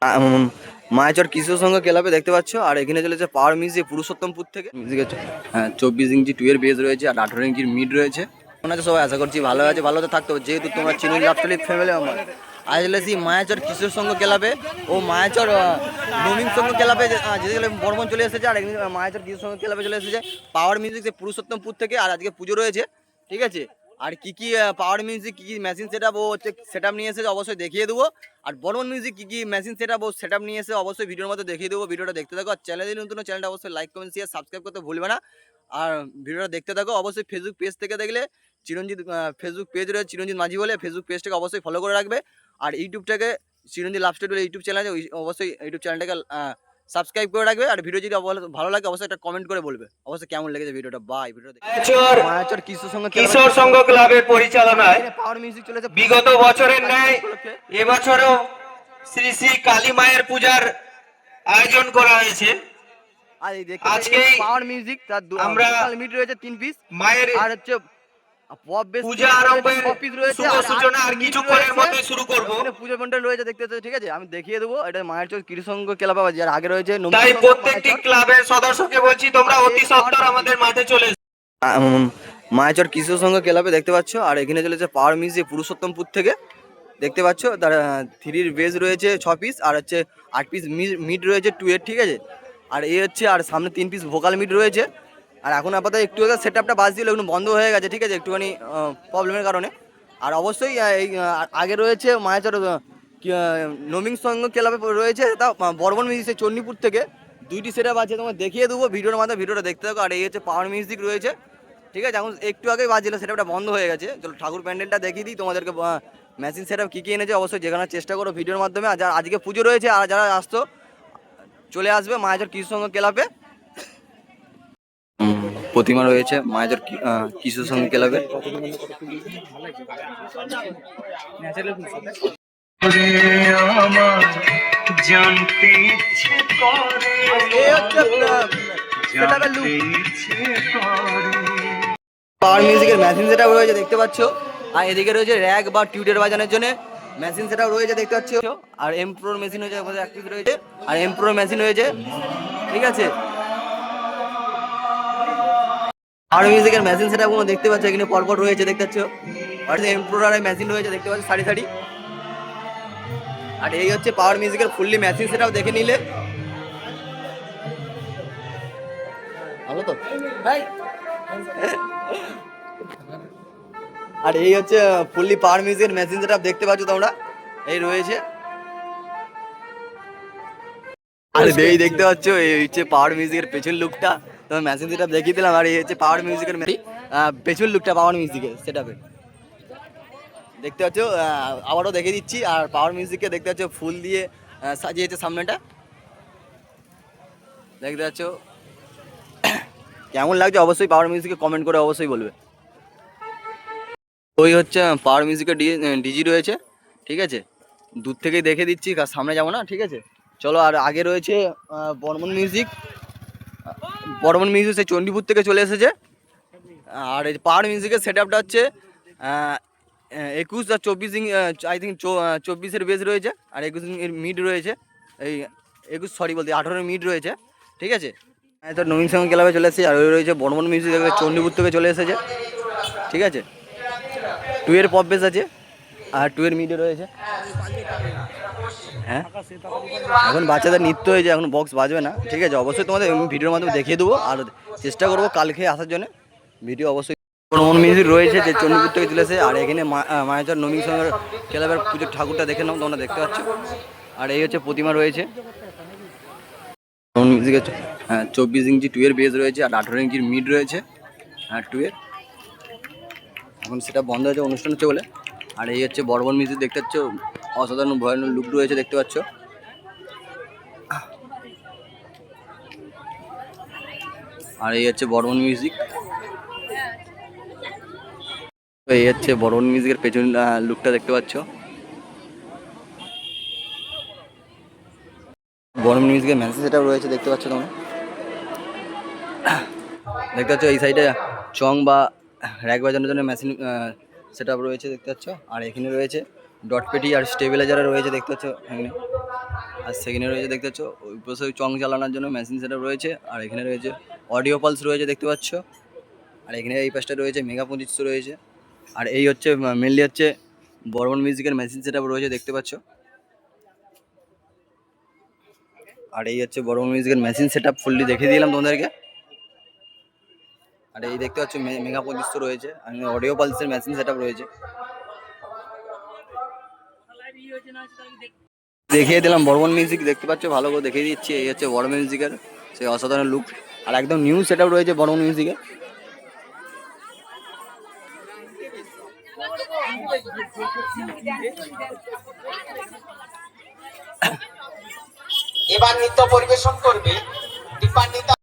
মায়াচর কিশোর সংঘ ক্লাবে দেখতে পাচ্ছ। আর এখানে চলেছে পাওয়ার মিউজিক পুরুষোত্তমপুর থেকে। মিউজিক হচ্ছে 24 ইঞ্চি 2 এর বেস রয়েছে আর 18 ইঞ্চির মিড রয়েছে। মনে আছে সবাই আশা করছি ভালো আছে, ভালো থাকতে হবে, যেহেতু তোমরা চিনুন লাভটলি ফ্যামিলি আমার। আজ এসেছি মায়াচর কিশোর সংঘ ক্লাবে ও মায়াচর নবীন সংঘ ক্লাবে, যেগুলো বর্মন চলে এসেছে। আর মায়াচর কিশোর সংঘ ক্লাবে চলে এসেছে পাওয়ার মিউজিক পুরুষোত্তমপুর থেকে। আর আজকে পুজো রয়েছে, ঠিক আছে। আর কি কি পাওয়ার মিউজিক কি কি মেশিন সেটআপ ও হচ্ছে সেটআপ নিয়ে এসেছে অবশ্যই দেখিয়ে দেবো। আর বর্মন মিউজিক কি কি মেশিন সেটআপ ও সেটআপ নিয়ে এসে অবশ্যই ভিডিওর মধ্যে দেখিয়ে দেবো। ভিডিওটা দেখতে থাকো। আর চ্যানেলে নতুন চ্যানেলটা অবশ্যই লাইক কমেন্ট শেয়ার সাবস্ক্রাইব করতে ভুলবে না। আর ভিডিওটা দেখতে থাকো। অবশ্যই ফেসবুক পেজ থেকে দেখলে চিরঞ্জিত ফেসবুক পেজ রয়েছে চিরঞ্জিত মাঝি বলে, ফেসবুক পেজটাকে অবশ্যই ফলো করে রাখবে। আর ইউটিউবটাকে চিরঞ্জিত লাভ স্টোরি বলে ইউটিউব চ্যানেল আছে, অবশ্যই ইউটিউব চ্যানেলটাকে সাবস্ক্রাইব করে রাখবে। আর ভিডিও যদি ভালো লাগে অবশ্যই একটা কমেন্ট করে বলবে অবশ্যই কেমন লেগেছে ভিডিওটা। বাই। মায়াচর কিশোর সংঘ ক্লাবের পরিচালনায় পাওয়ার মিউজিক চলেছে বিগত বছরের ন্যায় এবছরও শ্রী শ্রী কালী মায়ের পূজার আয়োজন করা হয়েছে। আর এই দেখতে পাওয়ার মিউজিক তার আমরা মিড রয়েছে 3 পিস মায়ের আর হচ্ছে পূজা আরম্ভের শুভ সূচনা আর কিছুক্ষণের মধ্যে শুরু করব। পূজা মণ্ডল রয়েছে দেখতে পাচ্ছ, ঠিক আছে। আমি দেখিয়ে দেবো এটা মায়াচর কিশোর সংঘ ক্লাব। আর আগে রয়েছে তাই প্রত্যেকটি ক্লাবের সদস্যকে বলছি তোমরা অতি সত্বর আমাদের মাঠে চলে মায়াচর কিশোর সংঘ ক্লাবে দেখতে পাচ্ছ। আর এখানে চলেছে পাওয়ার মিউজিক পুরুষোত্তমপুর থেকে দেখতে পাচ্ছ। তার 3 বেস রয়েছে 6 পিস আর হচ্ছে 8 পিস মিড রয়েছে 2 এর, ঠিক আছে। আর এই হচ্ছে আর সামনে 3 পিস ভোকাল মিড রয়েছে। আর এখন আপাতত একটু সেট আপটা বাজ দিল, একটু বন্ধ হয়ে গেছে, ঠিক আছে, একটুখানি প্রবলেমের কারণে। আর অবশ্যই এই আগে রয়েছে মায়াচর নবীন সংঘ ক্লাবে রয়েছে তা বর্মন মিউজিক চণ্ডীপুর থেকে 2টি সেট আপ আছে, তোমার দেখিয়ে দেবো ভিডিওর মাধ্যমে। ভিডিওটা দেখতে থাকো। আর এই হচ্ছে পাওয়ার মিউজিক রয়েছে, ঠিক আছে। এখন একটু আগেই বাজছিল, সেট আপটা বন্ধ হয়ে গেছে। চলো ঠাকুর প্যান্ডেলটা দেখিয়ে দিই তোমাদেরকে। মেশিন সেট আপ কী কী এনেছে অবশ্যই দেখানোর চেষ্টা করো ভিডিওর মাধ্যমে। আর যারা আজকে পুজো রয়েছে আর যারা আসতো চলে আসবে মায়াচর কিশোর সংঘ ক্লাবে। প্রতিমা রয়েছে মায়াচর কিশোর সংঘ ক্লাবে। পাওয়ার মিউজিকের মেশিন সেটআপ রয়েছে দেখতে পাচ্ছ। আর এদিকে রয়েছে র্যাক বা টিউটার বাজানোর জন্য মেশিন সেটআপ রয়েছে দেখতে পাচ্ছ। আর এম প্রোর মেশিন হয়েছে, এক পিস রয়েছে। আর এম প্রোর মেশিন হয়েছে, ঠিক আছে। পাওয়ার মিউজিকের মেশিন সেটআপ গুলো দেখতে পাচ্ছ এখানে পরপর রয়েছে দেখতে পাচ্ছ। আর এম প্রোর আর মেশিন রয়েছে দেখতে পাচ্ছ সারি সারি। আর এই হচ্ছে পাওয়ার মিউজিকের ফুললি মেশিন সেটআপ দেখে নিলে ভালো তো। আর এই হচ্ছে ফুললি পাওয়ার মিউজিকের মেশিন সেটআপ দেখতে পাচ্ছ তোমরা, এই রয়েছে। আর এই দেখতে পাচ্ছ এই হচ্ছে পাওয়ার মিউজিকের পেছন লুকটা, তোমার মেশিন সেটআপ দেখিয়ে দিলাম। আর এই হচ্ছে পাওয়ার মিউজিকের পেছন লুকটা পাওয়ার মিউজিকের সেটআপের দেখতে পাচ্ছ। আবারও দেখে দিচ্ছি। আর পাওয়ার মিউজিককে দেখতে পাচ্ছ ফুল দিয়ে সাজিয়েছে সামনেটা, দেখতে পাচ্ছ। কেমন লাগছে অবশ্যই পাওয়ার মিউজিকে কমেন্ট করে অবশ্যই বলবে। ওই হচ্ছে পাওয়ার মিউজিকের ডিজি রয়েছে, ঠিক আছে। দূর থেকেই দেখে দিচ্ছি, সামনে যাবো না, ঠিক আছে। চলো। আর আগে রয়েছে বর্মন মিউজিক সেই চণ্ডীপুর থেকে চলে এসেছে। আর এই পাওয়ার মিউজিকের সেট আপটা হচ্ছে 21 আর 24 আই থিঙ্ক 24-এর বেস রয়েছে। আর 21 মিড রয়েছে, এই 18 মিড রয়েছে, ঠিক আছে। তো নবীন সংঘ ক্লাবে চলে এসেছে। আর ওই রয়েছে বর্মন মিউজিক চণ্ডীপুর থেকে চলে এসেছে, ঠিক আছে। 2 এর পপ বেস আছে আর 2 এর মিডে রয়েছে। হ্যাঁ, এখন বাচ্চাদের নৃত্য হয়েছে, এখন বক্স বাজবে না, ঠিক আছে। অবশ্যই তোমাদের ভিডিওর মাধ্যমে দেখিয়ে দেবো। আর চেষ্টা করবো কালকে আসার জন্য ভিডিও অবশ্যই। বর্মন মিউজিক রয়েছে যে চণ্ডীপুর থেকে চলে এসে। আর এখানে মায়াচর নবীন সংঘ ক্লাবের পুজোর ঠাকুরটা দেখে নাও, তোমরা দেখতে পাচ্ছ। আর এই হচ্ছে প্রতিমা রয়েছে। বর্মন মিউজিকের 24 ইঞ্চি 2 এর বেস রয়েছে আর 18 ইঞ্চির মিড রয়েছে আর 2 এর। এখন সেটা বন্ধ হয়েছে, অনুষ্ঠান হচ্ছে বলে। আর এই হচ্ছে বর্মন মিউজিক দেখতে পাচ্ছ, অসাধারণ ভয়ানক লুক রয়েছে দেখতে পাচ্ছ। আর এই হচ্ছে বর্মন মিউজিক, এই হচ্ছে বর্মন মিউজিকের পেছন লুকটা দেখতে পাচ্ছ। বর্মন মিউজিকের মেসেজ সেটআপ রয়েছে দেখতে পাচ্ছ তোমরা, দেখতে পাচ্ছ। এই সাইডে চং বা র্যাক বাজানোর জন্য মেশিন সেটআপ রয়েছে দেখতে পাচ্ছ। আর এখানে রয়েছে ডট পেটি আর স্টেবিলাইজার রয়েছে দেখতে পাচ্ছ এখানে। আর সেকেন্ডে রয়েছে দেখতে পাচ্ছ ওই পাশে চং চালানোর জন্য মেশিন সেটআপ রয়েছে। আর এখানে রয়েছে অডিও পালস রয়েছে দেখতে পাচ্ছ। আর এখানে এই পাশটা রয়েছে মেগা 2500 রয়েছে। আর এই হচ্ছে মেনলি হচ্ছে বর্মন মিউজিকের মেশিন সেটআপ রয়েছে দেখতে পাচ্ছ। আর এই হচ্ছে বর্মন মিউজিকের মেশিন সেটআপ ফুললি দেখিয়ে দিলাম তোমাদেরকে। আর এই দেখতে পাচ্ছ মেগা 2500 রয়েছে। আর অডিও পালসের মেশিন সেটআপ রয়েছে। দেখিয়ে দিলাম বর্মন মিউজিক দেখতে পাচ্ছ, ভালো করে দেখিয়ে দিচ্ছি। এই হচ্ছে বর্মন মিউজিকের সেই অসাধারণ লুক। আর একদম নিউ সেটআপ রয়েছে বর্মন মিউজিকের। এবার নৃত্য পরিবেশন করবে দীপান্বিতা।